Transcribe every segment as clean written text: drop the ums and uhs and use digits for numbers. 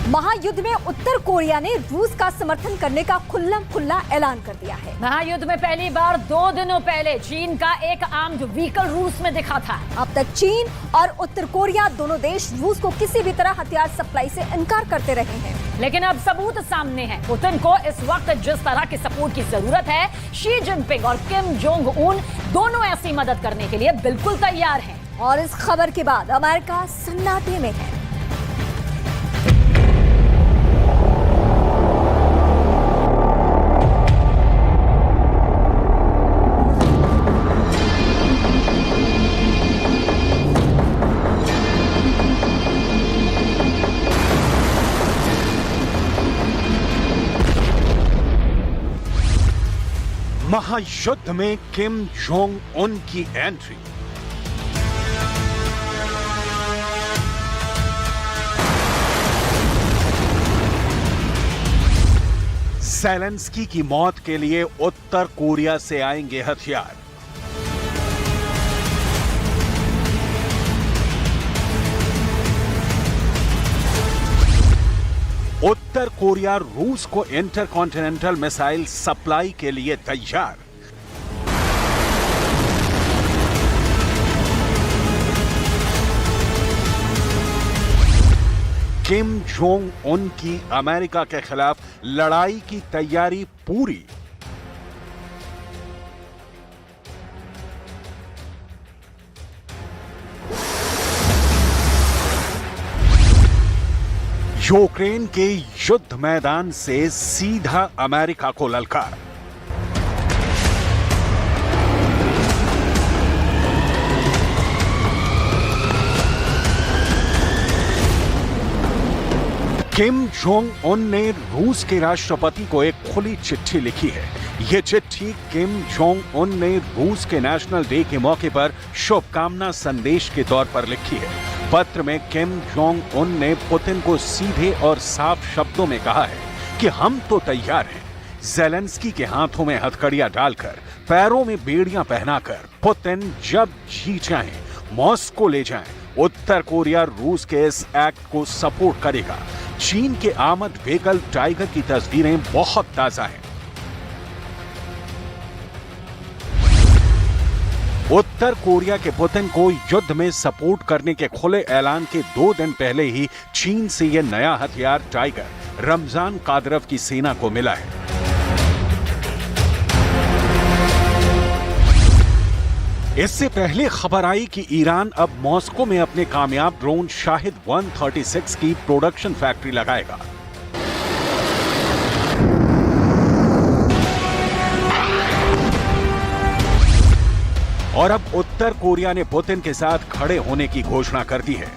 महायुद्ध में उत्तर कोरिया ने रूस का समर्थन करने का खुल्ला ऐलान कर दिया है। महायुद्ध में पहली बार 2 दिनों पहले चीन का एक आर्म्ड व्हीकल रूस में दिखा था। अब तक चीन और उत्तर कोरिया दोनों देश रूस को किसी भी तरह हथियार सप्लाई से इनकार करते रहे हैं, लेकिन अब सबूत सामने है। पुतिन को इस वक्त जिस तरह की सपोर्ट की जरूरत है, शी जिनपिंग और किम जोंग उन दोनों ऐसी मदद करने के लिए बिल्कुल तैयार हैं। और इस खबर के बाद अमेरिका सन्नाटे में है। महायुद्ध में किम जोंग उन की एंट्री। ज़ेलेंस्की की मौत के लिए उत्तर कोरिया से आएंगे हथियार। उत्तर कोरिया रूस को इंटरकॉन्टिनेंटल मिसाइल सप्लाई के लिए तैयार। किम जोंग उन की अमेरिका के खिलाफ लड़ाई की तैयारी पूरी। यूक्रेन के युद्ध मैदान से सीधा अमेरिका को ललकार। किम जोंग उन ने रूस के राष्ट्रपति को एक खुली चिट्ठी लिखी है। यह चिट्ठी किम जोंग उन ने रूस के नेशनल डे के मौके पर शुभकामना संदेश के तौर पर लिखी है। पत्र में किम जोंग उन ने पुतिन को सीधे और साफ शब्दों में कहा है कि हम तो तैयार हैं। ज़ेलेंस्की के हाथों में हथकड़ियां डालकर, पैरों में बेड़ियां पहनाकर पुतिन जब जी चाहें मॉस्को ले जाएं। उत्तर कोरिया रूस के इस एक्ट को सपोर्ट करेगा। चीन के आर्मर्ड व्हीकल टाइगर की तस्वीरें बहुत ताजा हैं। उत्तर कोरिया के पुतिन को युद्ध में सपोर्ट करने के खुले ऐलान के 2 दिन पहले ही चीन से यह नया हथियार टाइगर रमजान कादिरोव की सेना को मिला है। इससे पहले खबर आई कि ईरान अब मॉस्को में अपने कामयाब ड्रोन शाहिद 136 की प्रोडक्शन फैक्ट्री लगाएगा। और अब उत्तर कोरिया ने पुतिन के साथ खड़े होने की घोषणा कर दी है।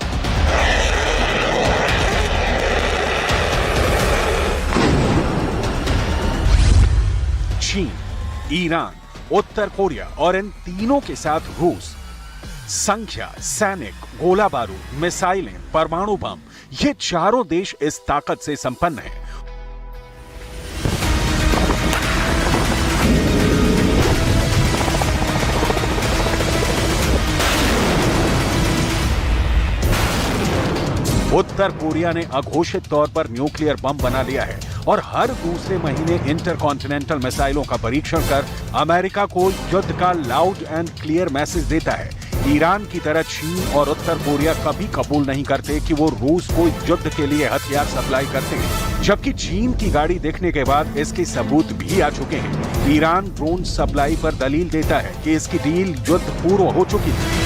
चीन, ईरान, उत्तर कोरिया और इन तीनों के साथ रूस संख्या, सैनिक, गोला बारूद, मिसाइलें, परमाणु बम, ये चारों देश इस ताकत से संपन्न हैं। उत्तर कोरिया ने अघोषित तौर पर न्यूक्लियर बम बना लिया है और हर दूसरे महीने इंटरकॉन्टिनेंटल मिसाइलों का परीक्षण कर अमेरिका को युद्ध का लाउड एंड क्लियर मैसेज देता है। ईरान की तरह चीन और उत्तर कोरिया कभी कबूल नहीं करते कि वो रूस को युद्ध के लिए हथियार सप्लाई करते हैं, जबकि चीन की गाड़ी देखने के बाद इसके सबूत भी आ चुके हैं। ईरान ड्रोन सप्लाई पर दलील देता है कि इसकी डील युद्ध पूर्व हो चुकी थी।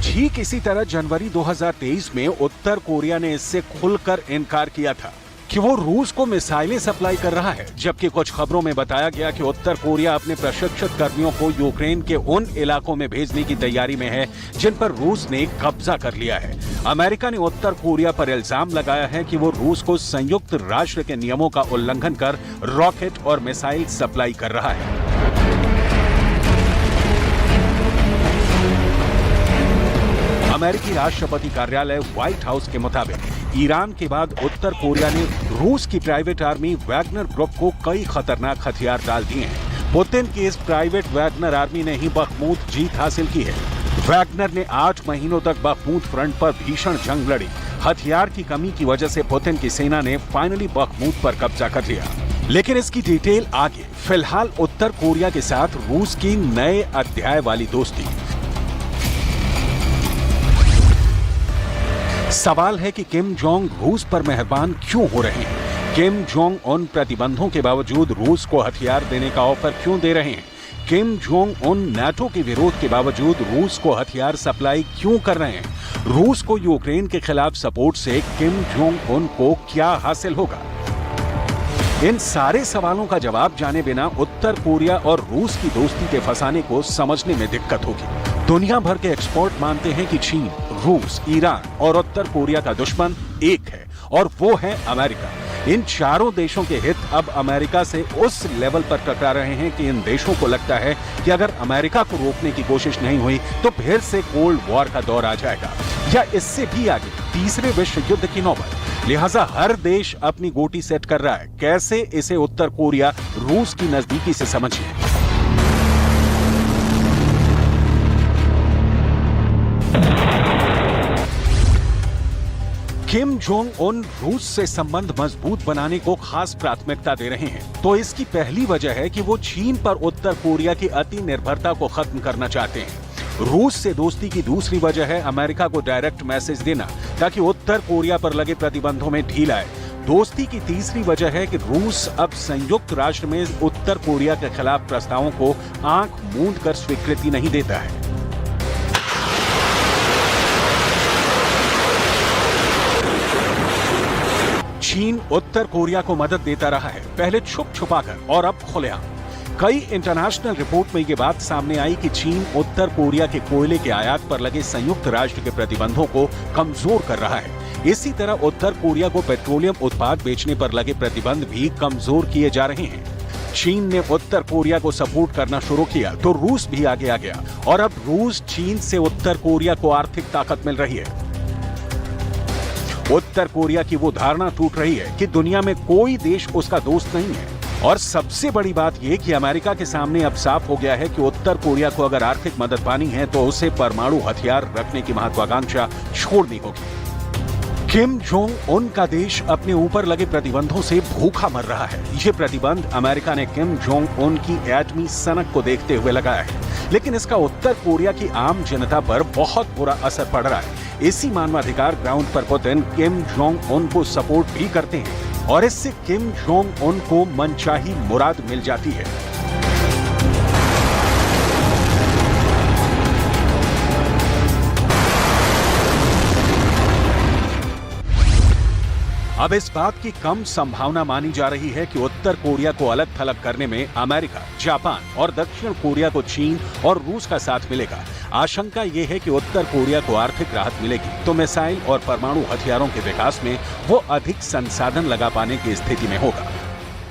ठीक इसी तरह जनवरी 2023 में उत्तर कोरिया ने इससे खुलकर इनकार किया था कि वो रूस को मिसाइलें सप्लाई कर रहा है, जबकि कुछ खबरों में बताया गया कि उत्तर कोरिया अपने प्रशिक्षित कर्मियों को यूक्रेन के उन इलाकों में भेजने की तैयारी में है जिन पर रूस ने कब्जा कर लिया है। अमेरिका ने उत्तर कोरिया पर इल्जाम लगाया है कि वो रूस को संयुक्त राष्ट्र के नियमों का उल्लंघन कर रॉकेट और मिसाइल सप्लाई कर रहा है। अमेरिकी राष्ट्रपति कार्यालय व्हाइट हाउस के मुताबिक ईरान के बाद उत्तर कोरिया ने रूस की प्राइवेट आर्मी वैगनर ग्रुप को कई खतरनाक हथियार डाल दिए हैं। पुतिन की इस प्राइवेट वैगनर आर्मी ने ही बखमूत जीत हासिल की है। वैगनर ने 8 महीनों तक बखमूत फ्रंट पर भीषण जंग लड़ी। हथियार की कमी की वजह से पुतिन की सेना ने फाइनली बखमूत पर कब्जा कर लिया। लेकिन इसकी डिटेल आगे। फिलहाल उत्तर कोरिया के साथ रूस की नए अध्याय वाली दोस्ती। सवाल है कि किम जोंग रूस पर मेहरबान क्यों हो रहे हैं? किम जोंग उन प्रतिबंधों के बावजूद रूस को हथियार देने का ऑफर क्यों दे रहे हैं? किम जोंग उन नाटो के विरोध के बावजूद रूस को हथियार सप्लाई क्यों कर रहे हैं? रूस को यूक्रेन के खिलाफ सपोर्ट से किम जोंग उन को क्या हासिल होगा? इन सारे सवालों का जवाब जाने बिना उत्तर कोरिया और रूस की दोस्ती के फंसाने को समझने में दिक्कत होगी। दुनिया भर के एक्सपर्ट मानते हैं कि चीन, रूस, ईरान और उत्तर कोरिया का दुश्मन एक है और वो है अमेरिका। इन चारों देशों के हित अब अमेरिका से उस लेवल पर टकरा रहे हैं कि इन देशों को लगता है कि अगर अमेरिका को रोकने की कोशिश नहीं हुई तो फिर से कोल्ड वॉर का दौर आ जाएगा या इससे भी आगे तीसरे विश्व युद्ध की नौबत। लिहाजा हर देश अपनी गोटी सेट कर रहा है। कैसे इसे उत्तर कोरिया रूस की नजदीकी से समझिए। किम जोंग उन रूस से संबंध मजबूत बनाने को खास प्राथमिकता दे रहे हैं, तो इसकी पहली वजह है कि वो चीन पर उत्तर कोरिया की अति निर्भरता को खत्म करना चाहते हैं। रूस से दोस्ती की दूसरी वजह है अमेरिका को डायरेक्ट मैसेज देना ताकि उत्तर कोरिया पर लगे प्रतिबंधों में ढील आए। दोस्ती की तीसरी वजह है कि रूस अब संयुक्त राष्ट्र में उत्तर कोरिया के खिलाफ प्रस्तावों को आंख मूंद कर स्वीकृति नहीं देता है। चीन उत्तर कोरिया को मदद देता रहा है, पहले छुप छुपाकर और अब खुलेआम। कई इंटरनेशनल रिपोर्ट में ये बात सामने आई कि चीन उत्तर कोरिया के कोयले के आयात पर लगे संयुक्त राष्ट्र के प्रतिबंधों को कमजोर कर रहा है। इसी तरह उत्तर कोरिया को पेट्रोलियम उत्पाद बेचने पर लगे प्रतिबंध भी कमजोर किए जा रहे हैं। चीन ने उत्तर कोरिया को सपोर्ट करना शुरू किया तो रूस भी आगे आ गया और अब रूस चीन से उत्तर कोरिया को आर्थिक ताकत मिल रही है। उत्तर कोरिया की वो धारणा टूट रही है कि दुनिया में कोई देश उसका दोस्त नहीं है। और सबसे बड़ी बात यह कि अमेरिका के सामने अब साफ हो गया है कि उत्तर कोरिया को अगर आर्थिक मदद पानी है तो उसे परमाणु हथियार रखने की महत्वाकांक्षा छोड़नी होगी। किम जोंग उन का देश अपने ऊपर लगे प्रतिबंधों से भूखा मर रहा है। ये प्रतिबंध अमेरिका ने किम जोंग उन की एटमी सनक को देखते हुए लगाया है, लेकिन इसका उत्तर कोरिया की आम जनता पर बहुत बुरा असर पड़ रहा है। इसी मानवाधिकार ग्राउंड पर पुतिन किम जोंग उन को सपोर्ट भी करते हैं और इससे किम जोंग उन को मनचाही मुराद मिल जाती है। अब इस बात की कम संभावना मानी जा रही है कि उत्तर कोरिया को अलग थलग करने में अमेरिका, जापान और दक्षिण कोरिया को चीन और रूस का साथ मिलेगा। आशंका यह है कि उत्तर कोरिया को आर्थिक राहत मिलेगी तो मिसाइल और परमाणु हथियारों के विकास में वो अधिक संसाधन लगा पाने की स्थिति में होगा।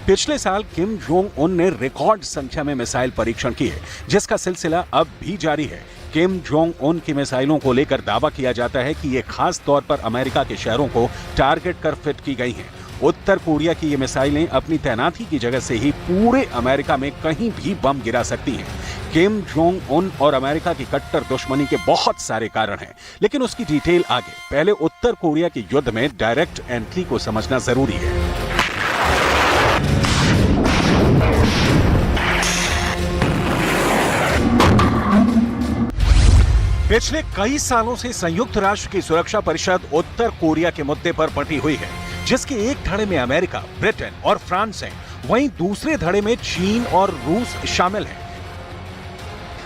पिछले साल किम जोंग उन ने रिकॉर्ड संख्या में मिसाइल परीक्षण किए, जिसका सिलसिला अब भी जारी है। किम जोंग उन की मिसाइलों को लेकर दावा किया जाता है कि ये खास तौर पर अमेरिका के शहरों को टारगेट कर फिट की गई हैं। उत्तर कोरिया की ये मिसाइलें अपनी तैनाती की जगह से ही पूरे अमेरिका में कहीं भी बम गिरा सकती हैं। किम जोंग उन और अमेरिका की कट्टर दुश्मनी के बहुत सारे कारण हैं, लेकिन उसकी डिटेल आगे। पहले उत्तर कोरिया के युद्ध में डायरेक्ट एंट्री को समझना जरूरी है। पिछले कई सालों से संयुक्त राष्ट्र की सुरक्षा परिषद उत्तर कोरिया के मुद्दे पर बंटी हुई है, जिसके एक धड़े में अमेरिका, ब्रिटेन और फ्रांस हैं, वहीं दूसरे धड़े में चीन और रूस शामिल हैं।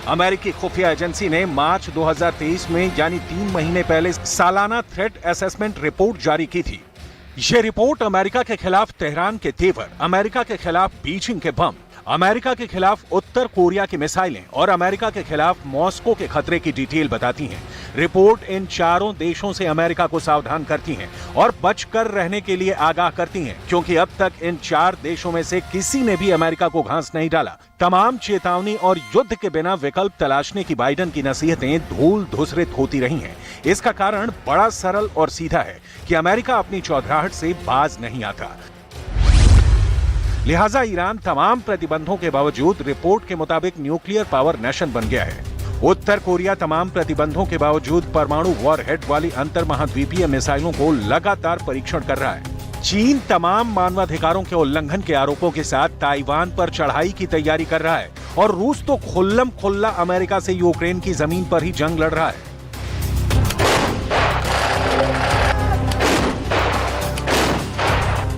अमेरिकी खुफिया एजेंसी ने मार्च 2023 में यानी 3 महीने पहले सालाना थ्रेट असेसमेंट रिपोर्ट जारी की थी। यह रिपोर्ट अमेरिका के खिलाफ तेहरान के तेवर, अमेरिका के खिलाफ बीजिंग के बम, अमेरिका के खिलाफ उत्तर कोरिया की मिसाइलें और अमेरिका के खिलाफ मॉस्को के खतरे की डिटेल बताती हैं। रिपोर्ट इन चारों देशों से अमेरिका को सावधान करती हैं और बचकर रहने के लिए आगाह करती हैं, क्योंकि अब तक इन 4 देशों में से किसी ने भी अमेरिका को घास नहीं डाला। तमाम चेतावनी और युद्ध के बिना विकल्प तलाशने की बाइडेन की नसीहतें धूल धूसरित होती रही हैं। इसका कारण बड़ा सरल और सीधा है कि अमेरिका अपनी चौधराहट से बाज नहीं आता। लिहाजा ईरान तमाम प्रतिबंधों के बावजूद रिपोर्ट के मुताबिक न्यूक्लियर पावर नेशन बन गया है। उत्तर कोरिया तमाम प्रतिबंधों के बावजूद परमाणु वॉरहेड वाली अंतर महाद्वीपीय मिसाइलों को लगातार परीक्षण कर रहा है। चीन तमाम मानवाधिकारों के उल्लंघन के आरोपों के साथ ताइवान पर चढ़ाई की तैयारी कर रहा है और रूस तो खुल्लम खुल्ला अमेरिका से यूक्रेन की जमीन पर ही जंग लड़ रहा है।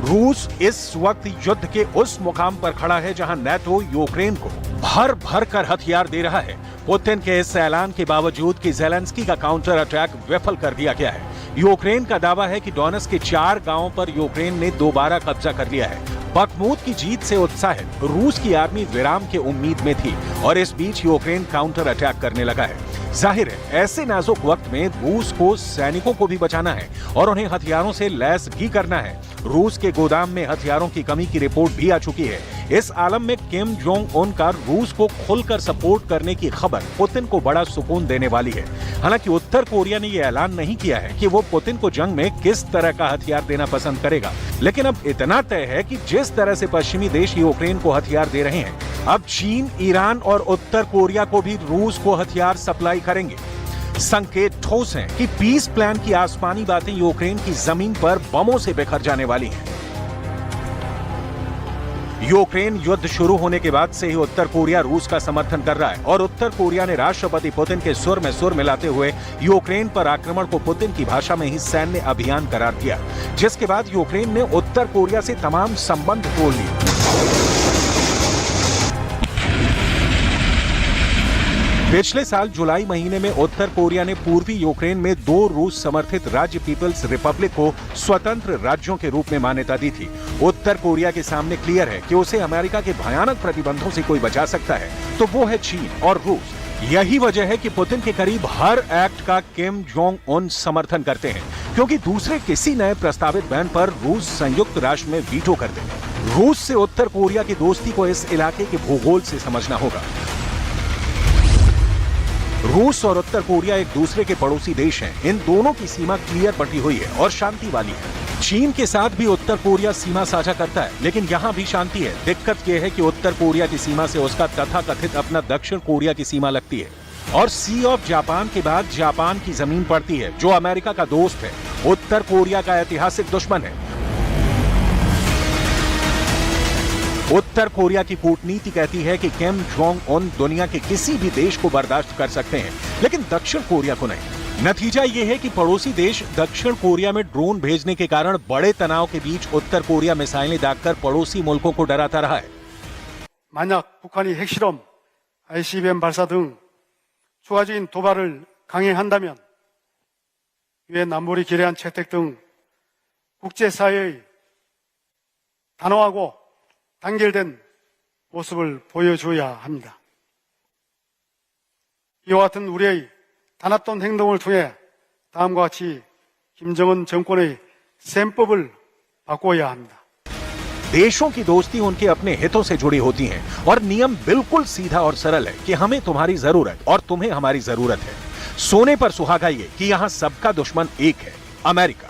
रूस इस वक्त युद्ध के उस मुकाम पर खड़ा है जहां नेटो यूक्रेन को भर भर कर हथियार दे रहा है। पुतिन के इस ऐलान के बावजूद कि ज़ेलेंस्की का काउंटर अटैक विफल कर दिया गया है। यूक्रेन का दावा है कि डोनेट्स्क के 4 गांवों पर यूक्रेन ने दोबारा कब्जा कर लिया है। बखमूत की जीत से उत्साहित रूस की आर्मी विराम के उम्मीद में थी और इस बीच यूक्रेन काउंटर अटैक करने लगा है। जाहिर है ऐसे नाजुक वक्त में रूस को सैनिकों को भी बचाना है और उन्हें हथियारों से लैस भी करना है। रूस के गोदाम में हथियारों की कमी की रिपोर्ट भी आ चुकी है। इस आलम में किम जोंग उन का रूस को खुलकर सपोर्ट करने की खबर पुतिन को बड़ा सुकून देने वाली है। हालांकि उत्तर कोरिया ने यह ऐलान नहीं किया है कि वो पुतिन को जंग में किस तरह का हथियार देना पसंद करेगा, लेकिन अब इतना तय है कि जिस तरह से पश्चिमी देश यूक्रेन को हथियार दे रहे हैं, अब चीन, ईरान और उत्तर कोरिया को भी रूस को हथियार सप्लाई करेंगे। संकेत ठोस हैं कि पीस प्लान की आसमानी बातें यूक्रेन की जमीन पर बमों से बिखर जाने वाली हैं। यूक्रेन युद्ध शुरू होने के बाद से ही उत्तर कोरिया रूस का समर्थन कर रहा है और उत्तर कोरिया ने राष्ट्रपति पुतिन के सुर में सुर मिलाते हुए यूक्रेन पर आक्रमण को पुतिन की भाषा में ही सैन्य अभियान करार दिया, जिसके बाद यूक्रेन ने उत्तर कोरिया से तमाम संबंध तोड़ लिए। पिछले साल जुलाई महीने में उत्तर कोरिया ने पूर्वी यूक्रेन में 2 रूस समर्थित राज्य पीपल्स रिपब्लिक को स्वतंत्र राज्यों के रूप में मान्यता दी थी। उत्तर कोरिया के सामने क्लियर है कि उसे अमेरिका के भयानक प्रतिबंधों से कोई बचा सकता है तो वो है चीन और रूस। यही वजह है कि पुतिन के करीब हर एक्ट का किम जोंग उन समर्थन करते हैं, क्योंकि दूसरे किसी नए प्रस्तावित बैन पर रूस संयुक्त राष्ट्र में वीटो कर देंगे। रूस से उत्तर कोरिया की दोस्ती को इस इलाके के भूगोल से समझना होगा। रूस और उत्तर कोरिया एक दूसरे के पड़ोसी देश हैं। इन दोनों की सीमा क्लियर बटी हुई है और शांति वाली है। चीन के साथ भी उत्तर कोरिया सीमा साझा करता है, लेकिन यहाँ भी शांति है। दिक्कत यह है कि उत्तर कोरिया की सीमा से उसका तथाकथित अपना दक्षिण कोरिया की सीमा लगती है और सी ऑफ जापान के बाद जापान की जमीन पड़ती है, जो अमेरिका का दोस्त है, उत्तर कोरिया का ऐतिहासिक दुश्मन है। उत्तर कोरिया की कूटनीति कहती है कि किम जोंग उन दुनिया के किसी भी देश को बर्दाश्त कर सकते हैं, लेकिन दक्षिण कोरिया को नहीं। नतीजा ये है कि पड़ोसी देश दक्षिण कोरिया में ड्रोन भेजने के कारण बड़े तनाव के बीच उत्तर कोरिया मिसाइलें दागकर पड़ोसी मुल्कों को डराता रहा है। 만약 북한이 핵실험, ICBM 발사 등 추가적인 도발을 강행한다면 유엔 안보리 결의안 채택 등 국제사회의 단호하고 단결된 모습을 보여줘야 합니다. 이와 같은 우리의 단합된 행동을 통해 다음과 같이 김정은 정권의 셈법을 바꿔야 합니다. देशों की दोस्ती उनके अपने हितों से जुड़ी होती है और नियम बिल्कुल सीधा और सरल है कि हमें तुम्हारी जरूरत और तुम्हें हमारी जरूरत है। सोने पर सुहागा ये कि यहाँ सबका दुश्मन एक है, अमेरिका।